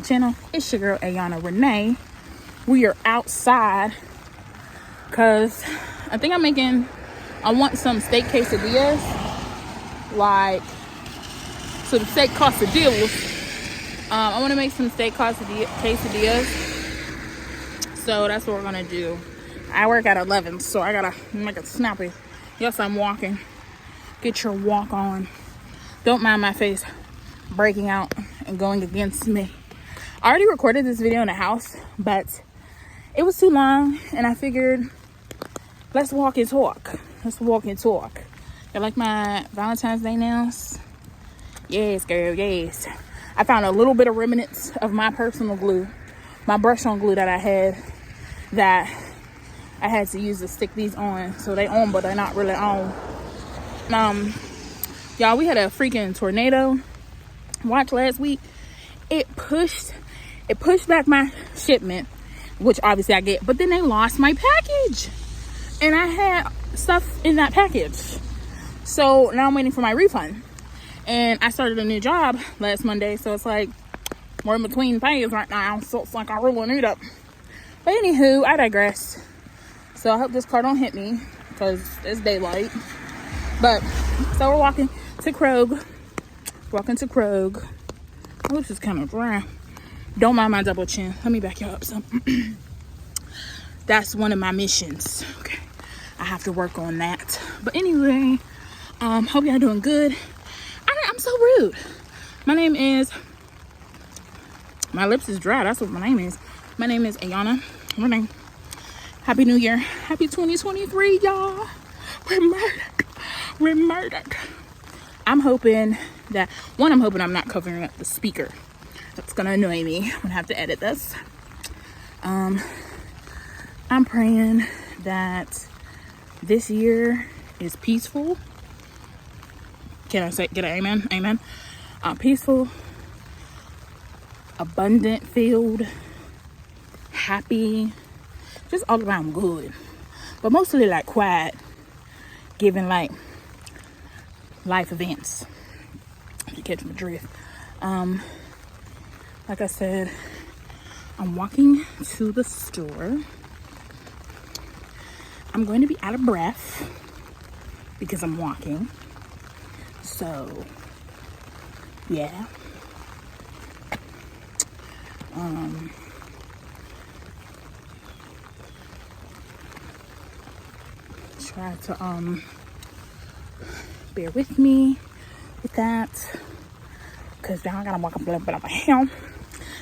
my channel. It's your girl Ayanna Renee. We are outside because I think I want some steak quesadillas. So the steak quesadillas. I want to make some steak quesadillas. So that's what we're gonna do. I work at 11, so I gotta make it snappy. Yes, I'm walking. Get your walk on. Don't mind my face breaking out and going against me. I already recorded this video in the house, but it was too long, and I figured, let's walk and talk. You like my Valentine's Day nails? Yes, girl, yes. I found a little bit of remnants of my personal glue, my brush-on glue that I had to use to stick these on. So they on, but they're not really on. Y'all, we had a freaking tornado watch last week. It pushed back my shipment, which obviously I get, but then they lost my package, and I had stuff in that package. So now I'm waiting for my refund, and I started a new job last Monday, so it's like we're in between pays right now, so it's like I really need it. But anywho, I digress. So I hope this car don't hit me because it's daylight. But so we're walking to Krog. My lips is kind of dry. Don't mind my double chin. Let me back you up some. That's one of my missions. Okay, I have to work on that. But anyway, hope y'all doing good. I'm so rude. My lips is dry. That's what my name is. My name is Ayanna Renee. Happy New Year. Happy 2023, y'all. We're murdered. I'm hoping I'm not covering up the speaker. That's gonna annoy me. I'm gonna have to edit this. I'm praying that this year is peaceful. Can I get an amen? Amen. Peaceful, abundant, filled, happy, just all around good. But mostly like quiet, giving like life events. If you catch my drift. Like I said, I'm walking to the store. I'm going to be out of breath because I'm walking. So, yeah. Try to bear with me with that, because now I gotta walk up a little bit on my hair.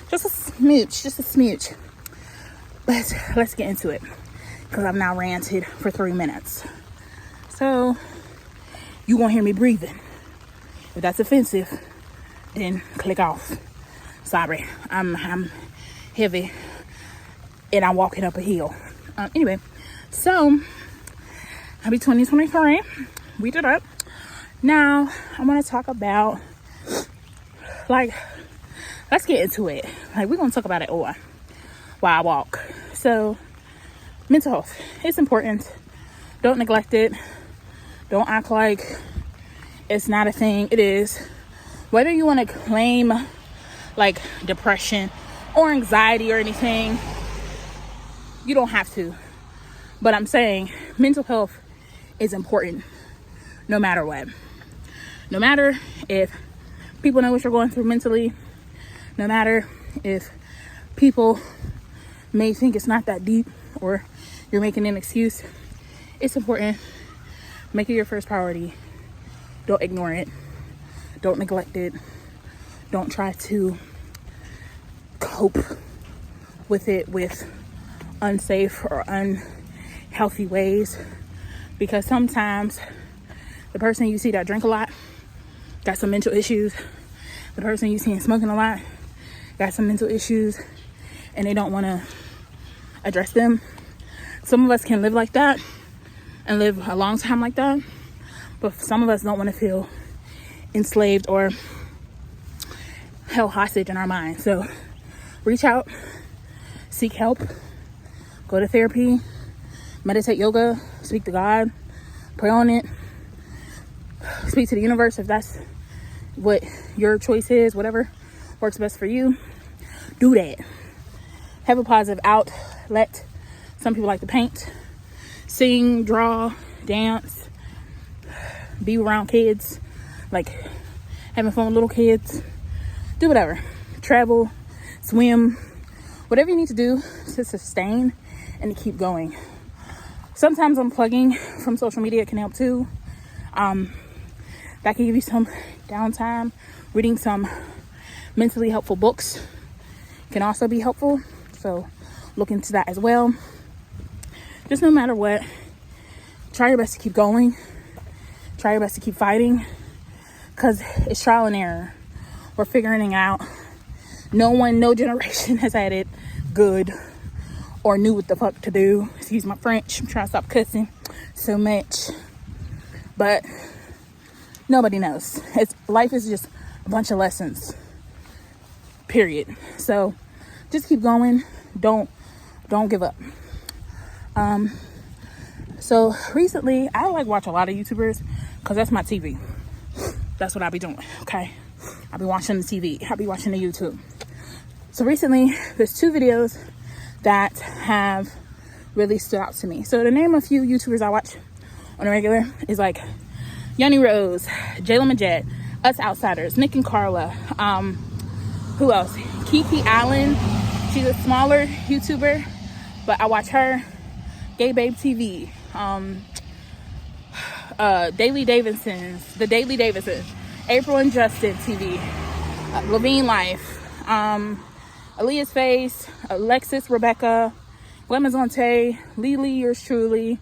Just a smooch. But let's get into it, because I've now ranted for 3 minutes. So you won't hear me breathing. If that's offensive, then click off. Sorry, I'm heavy and I'm walking up a hill. Anyway, so happy 2023. We did it. Now I want to talk about, let's get into it. We're gonna talk about it while I walk. So mental health, it's important. Don't neglect it. Don't act like it's not a thing. It is. Whether you want to claim like depression or anxiety or anything, you don't have to. But I'm saying mental health is important no matter what. No matter if people know what you're going through mentally, no matter if people may think it's not that deep or you're making an excuse, it's important. Make it your first priority. Don't ignore it. Don't neglect it. Don't try to cope with it with unsafe or unhealthy ways, because sometimes the person you see that drink a lot got some mental issues. The person you see smoking a lot got some mental issues, and they don't want to address them. Some of us can live like that and live a long time like that, but some of us don't want to feel enslaved or held hostage in our mind. So reach out, seek help, go to therapy, meditate, yoga, speak to God, pray on it, speak to the universe if that's what your choice is. Whatever works best for you. do that. Have a positive outlet. Some people like to paint, sing, draw, dance, be around kids, like having fun with little kids. Do whatever. Travel, swim, whatever you need to do to sustain and to keep going. Sometimes unplugging from social media can help too. That can give you some downtime. Reading some mentally helpful books can also be helpful. So look into that as well. Just no matter what, try your best to keep going. Try your best to keep fighting, because it's trial and error. We're figuring it out. No generation has had it good or knew what the fuck to do. Excuse my French. I'm trying to stop cussing so much. But nobody knows. Life is just a bunch of lessons. Period. So just keep going. Don't give up. So recently I like watch a lot of YouTubers because that's my TV. That's what I be doing. Okay. I be watching the TV. I be watching the YouTube. So recently there's 2 videos that have really stood out to me. So to name a few YouTubers I watch on a regular is like Yanna Rose, Jayla Majette, Us Outsiders, Nick and Carla. Who else? Kiki Allen. She's a smaller YouTuber, but I watch her. Gay Babe TV. The Daily Davidsons. April and Justin TV. Levine Life. Aaliyah's Face. Alexis, Rebecca. Glamazonte. Lily, yours truly.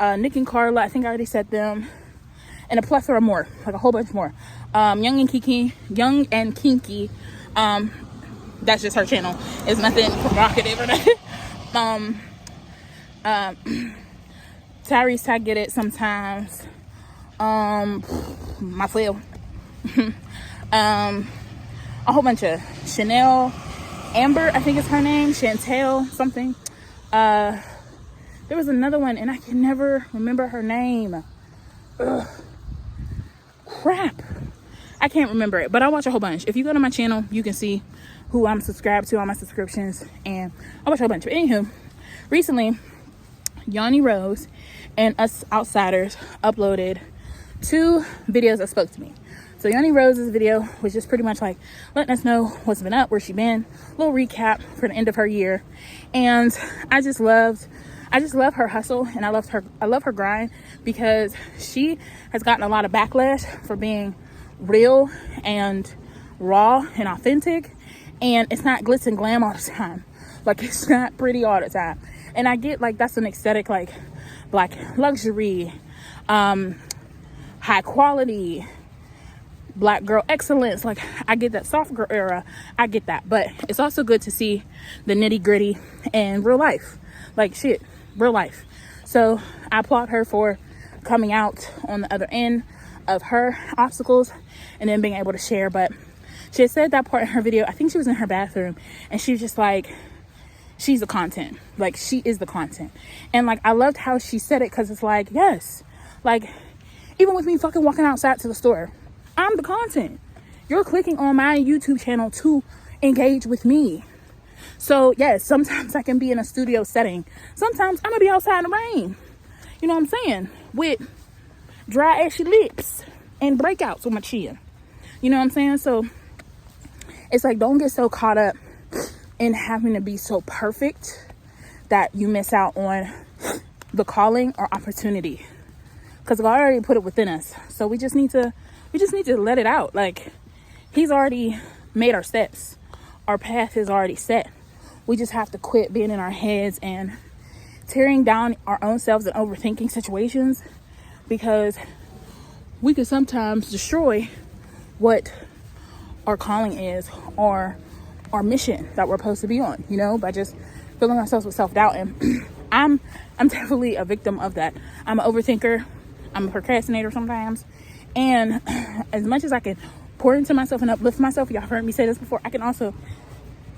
Nick and Carla. I think I already said them. And a plethora more, like a whole bunch more. Young and Kinky. That's just her channel. It's nothing provocative or nothing. Tyrese, I get it sometimes. My flail. A whole bunch of Chanel, Amber, I think is her name. Chantel, something. There was another one, and I can never remember her name. Ugh. Crap. I can't remember it, but I watch a whole bunch. If you go to my channel, you can see who I'm subscribed to on my subscriptions, and I watch a whole bunch. But anywho, recently, Yanna Rose and Us Outsiders uploaded 2 videos that spoke to me. So Yanna Rose's video was just pretty much like letting us know what's been up, where she been, a little recap for the end of her year. And I just love her hustle, and I love her grind, because she has gotten a lot of backlash for being real and raw and authentic, and it's not glitz and glam all the time. Like, it's not pretty all the time. And I get, like, that's an aesthetic, like black luxury, high quality, black girl excellence. Like, I get that soft girl era. I get that. But it's also good to see the nitty gritty and real life. Like, shit, real life. So I applaud her for coming out on the other end of her obstacles and then being able to share. But she had said that part in her video. I think she was in her bathroom, and she was just like, she's the content. Like, she is the content. And like, I loved how she said it, because it's like, yes, like, even with me fucking walking outside to the store, I'm the content. You're clicking on my YouTube channel to engage with me. So yes, sometimes I can be in a studio setting. Sometimes I'm gonna be outside in the rain. You know what I'm saying? With dry, ashy lips and breakouts on my chin. You know what I'm saying? So it's like, don't get so caught up in having to be so perfect that you miss out on the calling or opportunity. Because God already put it within us. So we just need to let it out. Like, He's already made our steps. Our path is already set. We just have to quit being in our heads and tearing down our own selves and overthinking situations, because we could sometimes destroy what our calling is, or our mission that we're supposed to be on, you know, by just filling ourselves with self-doubt. And I'm definitely a victim of that. I'm an overthinker. I'm a procrastinator sometimes. And as much as I can pour into myself and uplift myself, y'all heard me say this before, I can also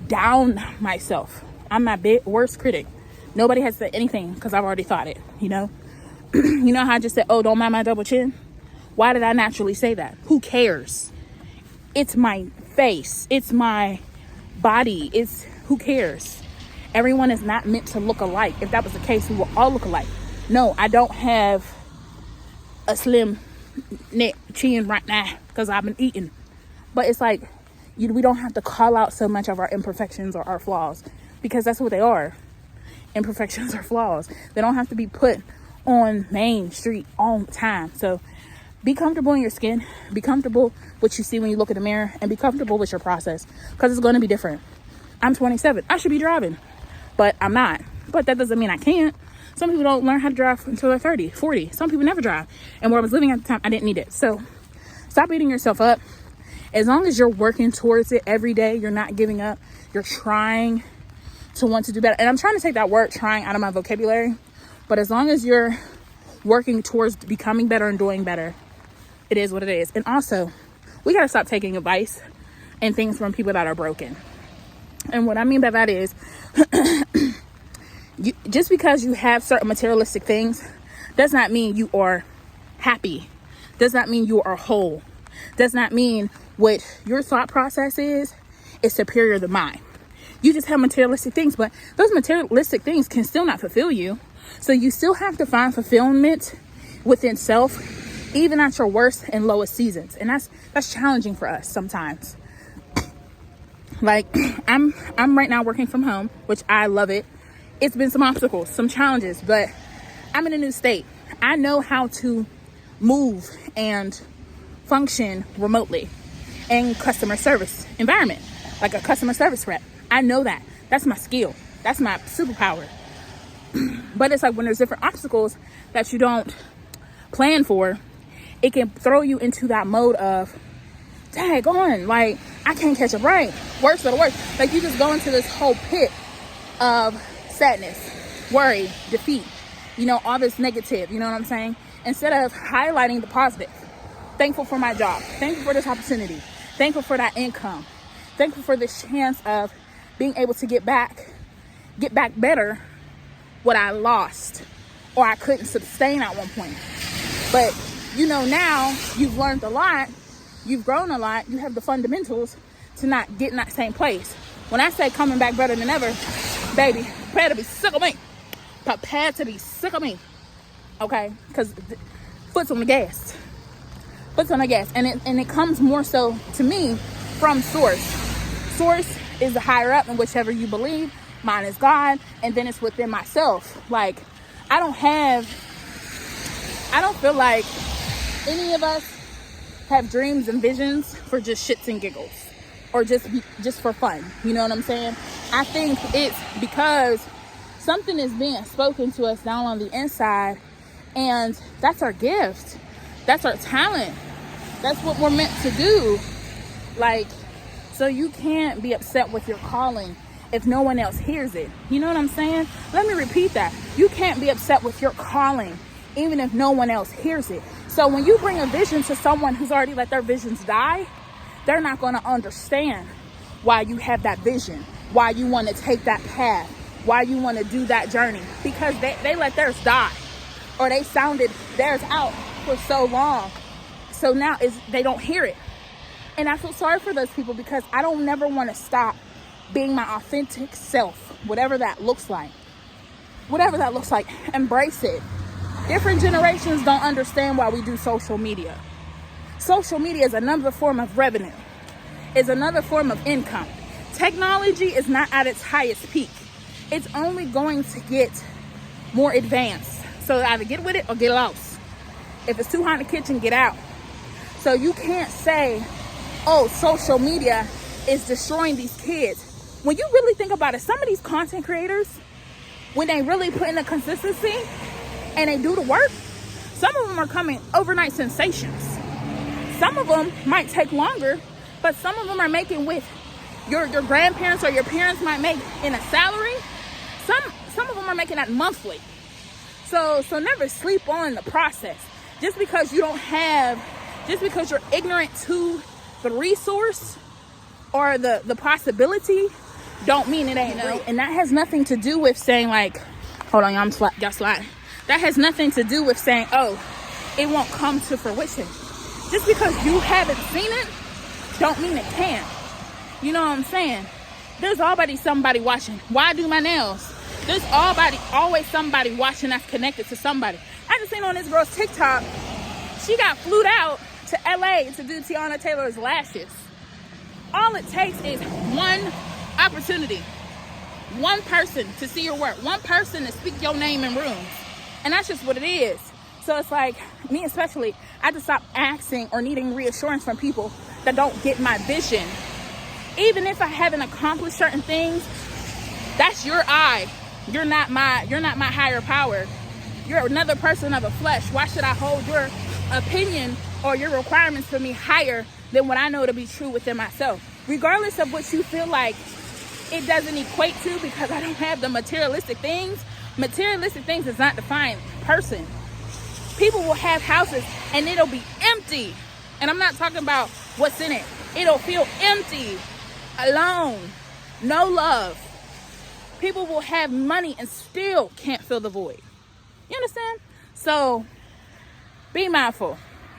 down myself. I'm my worst critic. Nobody has said anything because I've already thought it, you know. You know how I just said, oh, don't mind my double chin? Why did I naturally say that? Who cares? It's my face. It's my body is, who cares? Everyone is not meant to look alike. If that was the case, we will all look alike. No, I don't have a slim neck chin right now because I've been eating. But it's like, we don't have to call out so much of our imperfections or our flaws, because that's what they are. Imperfections or flaws. They don't have to be put on Main Street all the time. So be comfortable in your skin. Be comfortable with what you see when you look in the mirror, and be comfortable with your process, because it's going to be different. I'm 27. I should be driving, but I'm not. But that doesn't mean I can't. Some people don't learn how to drive until they're 30, 40. Some people never drive. And where I was living at the time, I didn't need it. So stop beating yourself up. As long as you're working towards it every day, you're not giving up, you're trying to want to do better. And I'm trying to take that word trying out of my vocabulary. But as long as you're working towards becoming better and doing better, it is what it is. And also, we got to stop taking advice and things from people that are broken. And what I mean by that is, just because you have certain materialistic things does not mean you are happy. Does not mean you are whole. Does not mean what your thought process is superior to mine. You just have materialistic things, but those materialistic things can still not fulfill you. So you still have to find fulfillment within self, even at your worst and lowest seasons. And that's challenging for us sometimes. Like I'm right now working from home, which I love it. It's been some obstacles, some challenges, but I'm in a new state. I know how to move and function remotely in customer service environment, like a customer service rep. I know that. That's my skill. That's my superpower. But it's like when there's different obstacles that you don't plan for, it can throw you into that mode of, dang on, like, I can't catch a break. Worse for the worst. Like, you just go into this whole pit of sadness, worry, defeat, all this negative, you know what I'm saying? Instead of highlighting the positive. Thankful for my job. Thankful for this opportunity. Thankful for that income. Thankful for this chance of being able to get back better what I lost or I couldn't sustain at one point. But, now you've learned a lot. You've grown a lot. You have the fundamentals to not get in that same place. When I say coming back better than ever, baby, prepare to be sick of me. Prepare to be sick of me. Okay? Because foot's on the gas. Foot's on the gas. And it comes more so to me from source. Source is the higher up in whichever you believe. Mine is God. And then it's within myself. Like, I don't feel like any of us have dreams and visions for just shits and giggles. Or just for fun. You know what I'm saying? I think it's because something is being spoken to us down on the inside, and that's our gift. That's our talent. That's what we're meant to do. Like, so you can't be upset with your calling if no one else hears it. You know what I'm saying? Let me repeat that. You can't be upset with your calling even if no one else hears it. So when you bring a vision to someone who's already let their visions die, they're not going to understand why you have that vision, why you want to take that path, why you want to do that journey, because they let theirs die, or they sounded theirs out for so long. So now they don't hear it. And I feel sorry for those people, because I don't never want to stop being my authentic self, whatever that looks like. Whatever that looks like, embrace it. Different generations don't understand why we do social media. Social media is another form of revenue. It's another form of income. Technology is not at its highest peak. It's only going to get more advanced. So either get with it or get lost. If it's too hot in the kitchen, get out. So you can't say, oh, social media is destroying these kids. When you really think about it, some of these content creators, when they really put in the consistency and they do the work, some of them are coming overnight sensations. Some of them might take longer, but some of them are making with your grandparents or your parents might make in a salary. Some of them are making that monthly. So never sleep on the process. Just because you're ignorant to the resource or the possibility, don't mean it ain't real. And that has nothing to do with saying like, hold on, y'all slide. That has nothing to do with saying, oh, it won't come to fruition. Just because you haven't seen it, don't mean it can't. You know what I'm saying? There's always somebody watching. Why I do my nails? There's always somebody watching that's connected to somebody. I just seen on this girl's TikTok, she got flew out to LA to do Tiana Taylor's lashes. All it takes is one opportunity, one person to see your work, one person to speak your name in rooms. And that's just what it is. So it's like, me especially, I just stop asking or needing reassurance from people that don't get my vision. Even if I haven't accomplished certain things, that's your eye. You're not my higher power. You're another person of the flesh. Why should I hold your opinion or your requirements for me higher than what I know to be true within myself? Regardless of what you feel like it doesn't equate to, because I don't have the materialistic things. Materialistic things does not define person. People will have houses and it'll be empty. And I'm not talking about what's in it. It'll feel empty, alone, no love. People will have money and still can't fill the void. You understand? So be mindful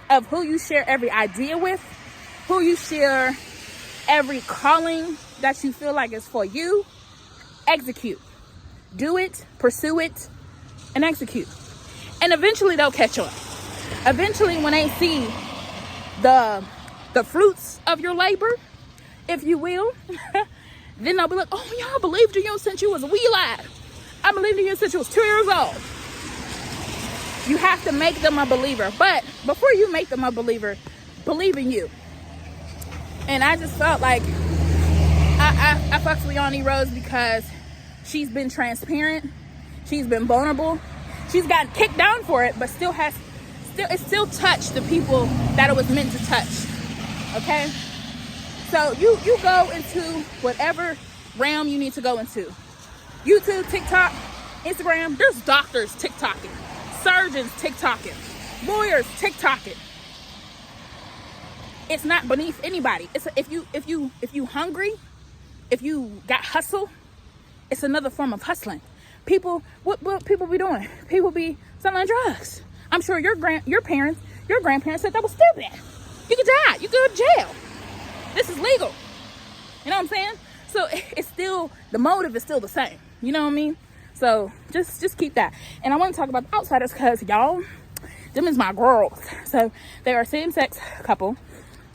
of who you share every idea with, who you share every calling that you feel like is for you. Execute. Do it, pursue it, and execute. And eventually they'll catch on. Eventually, when they see the fruits of your labor, if you will, then they'll be like, oh, y'all believed in you since you was a wee lad. I believed in you since you was 2 years old. You have to make them a believer. But before you make them a believer, believe in you. And I just felt like I fucked with Yanni Rose because she's been transparent. She's been vulnerable. She's gotten kicked down for it, but it still touched the people that it was meant to touch. Okay? So you go into whatever realm you need to go into. YouTube, TikTok, Instagram. There's doctors TikToking, surgeons TikToking, lawyers TikToking. It's not beneath anybody. It's if you hungry, if you got hustle, it's another form of hustling. People, what people be doing? People be selling drugs. I'm sure your grandparents said that was stupid. You could die. You could go to jail. This is legal. You know what I'm saying? So it's still, the motive is still the same. You know what I mean? So just keep that. And I want to talk about the outsiders because y'all, them is my girls. So they are a same-sex couple.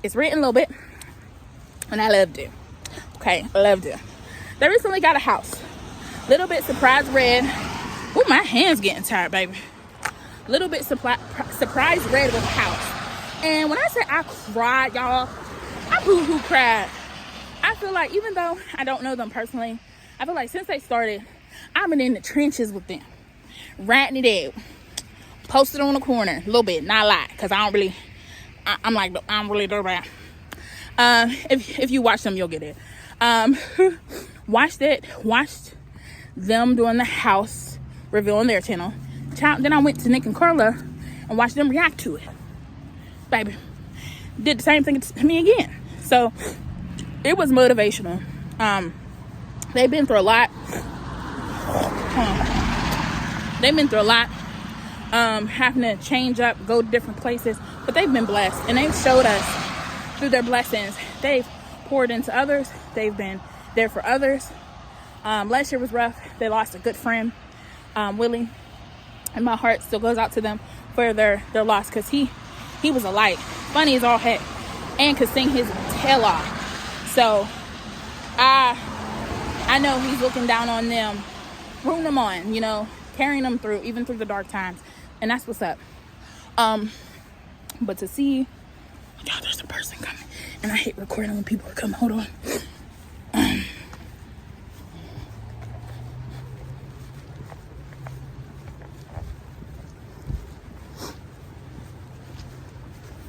It's written a little bit, and I loved it. Okay, I loved it. They recently got a house. Little bit surprise red. Ooh, my hand's getting tired, baby. Little bit surprise red with a house. And when I say I cried, y'all, I boo-hoo cried. I feel like even though I don't know them personally, I feel like since they started, I've been in the trenches with them. Writing it out. Posted on the corner. A little bit, not a lot. Because I don't really dirty. If you watch them, you'll get it. Watched them doing the house reveal on their channel. Then I went to Nick and Carla and watched them react to it. Baby, did the same thing to me again. So it was motivational. They've been through a lot. Having to change up, go to different places, but they've been blessed, and they've showed us through their blessings. They've poured into others. They've been there for others. Last year was rough. They lost a good friend, Willie, and my heart still goes out to them for their loss, because he was a light, funny as all heck, and could sing his tail off. So I know he's looking down on them, rooting them on, carrying them through, even through the dark times. And that's what's up. But to see, y'all, there's a person coming, and I hate recording when people are coming. Hold on.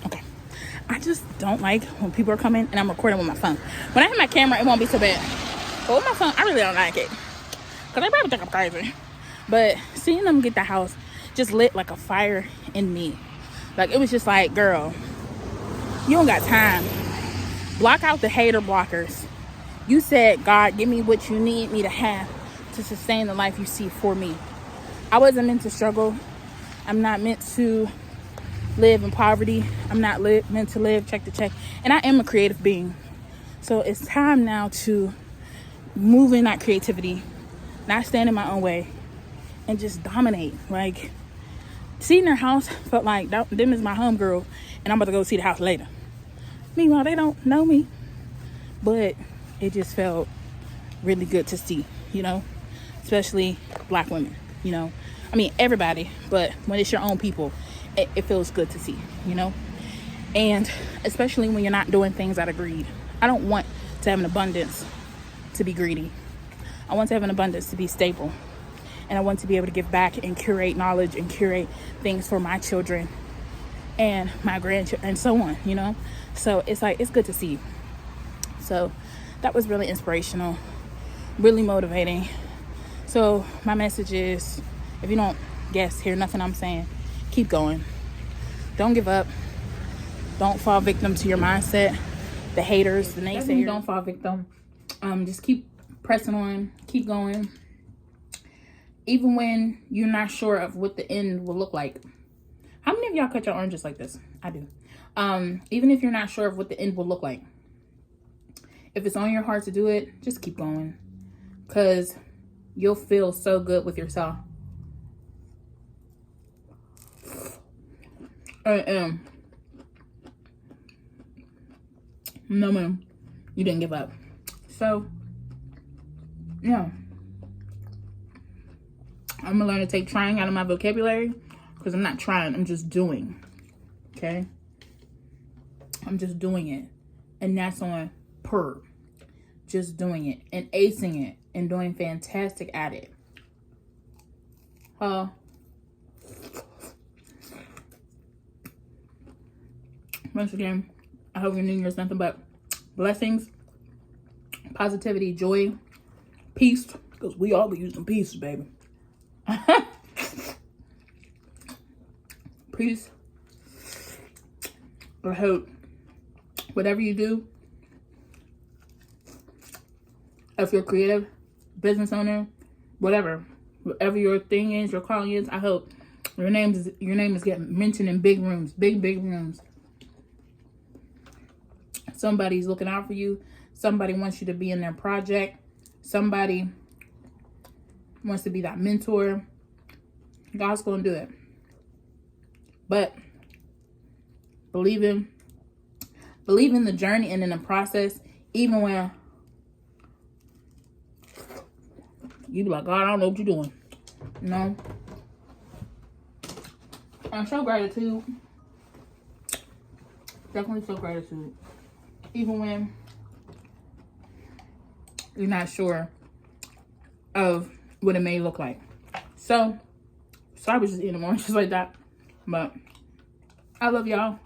Okay. I just don't like when people are coming and I'm recording with my phone. When I have my camera, it won't be so bad. But with my phone, I really don't like it, because they probably think I'm crazy. But seeing them get the house just lit like a fire in me. Like, it was just like, girl, you don't got time. Block out the hater blockers. You said, God, give me what you need me to have to sustain the life you see for me. I wasn't meant to struggle. I'm not meant to live in poverty. I'm not meant to live check to check. And I am a creative being. So it's time now to move in that creativity, not stand in my own way, and just dominate. Like, seeing their house felt like them is my homegirl, and I'm about to go see the house later. Meanwhile, they don't know me, but it just felt really good to see, you know, especially Black women, you know. I mean, everybody, but when it's your own people, it feels good to see, you know. And especially when you're not doing things out of greed. I don't want to have an abundance to be greedy. I want to have an abundance to be stable. And I want to be able to give back and curate knowledge and curate things for my children and my grandchildren and so on, you know. So it's like, it's good to see. So that was really inspirational, really motivating. So my message is, if you don't hear nothing I'm saying, keep going. Don't give up. Don't fall victim to your mindset, the haters, the naysayers. Don't fall victim. Just keep pressing on, keep going. Even when you're not sure of what the end will look like. How many of y'all cut your oranges like this? I do. Even if you're not sure of what the end will look like, if it's on your heart to do it, just keep going, because you'll feel so good with yourself. No, ma'am, you didn't give up. So, yeah, I'm gonna learn to take trying out of my vocabulary, because I'm not trying, I'm just doing. Okay, I'm just doing it, and that's on per. Just doing it and acing it and doing fantastic at it. Once again, I hope your New Year's nothing but blessings, positivity, joy, peace, because we all be using peace, baby. Peace. I hope whatever you do, if you're creative, business owner, whatever your thing is, your calling is, I hope your name is getting mentioned in big rooms, big rooms. Somebody's looking out for you. Somebody wants you to be in their project. Somebody wants to be that mentor. God's going to do it. But believe in the journey and in the process, even when you be like, God, I don't know what you're doing. You know? And show gratitude. Definitely show gratitude. Even when you're not sure of what it may look like. So, sorry I was just eating more just like that. But I love y'all.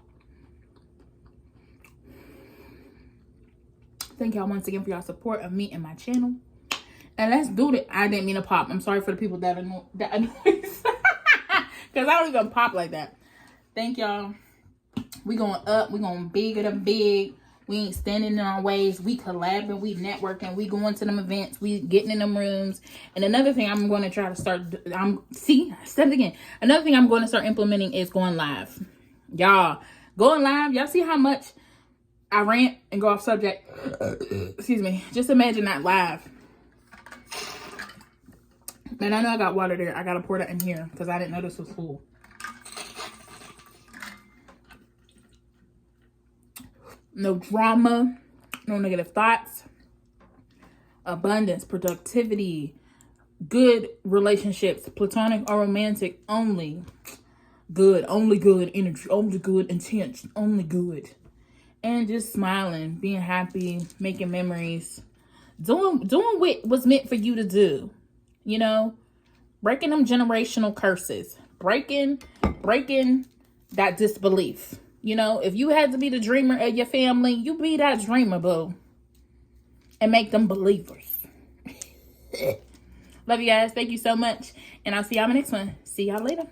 Thank y'all once again for y'all support of me and my channel. And let's do it. I didn't mean to pop. I'm sorry for the people that annoys. Because I don't even pop like that. Thank y'all. We going up. We going bigger than big. We ain't standing in our ways. We collabing. We networking. We going to them events. We getting in them rooms. And another thing I'm going to try to start. Said it again. Another thing I'm going to start implementing is going live. Y'all, going live. Y'all see how much I rant and go off subject. Excuse me. Just imagine that live. And I know I got water there. I got to pour that in here because I didn't know this was full. No drama. No negative thoughts. Abundance. Productivity. Good relationships. Platonic or romantic only. Good. Only good energy. Only good intention. Only good. And just smiling. Being happy. Making memories. Doing what was meant for you to do. You know, breaking them generational curses, breaking that disbelief. You know, if you had to be the dreamer of your family, you be that dreamer, boo, and make them believers. Love you guys. Thank you so much. And I'll see y'all in the next one. See y'all later.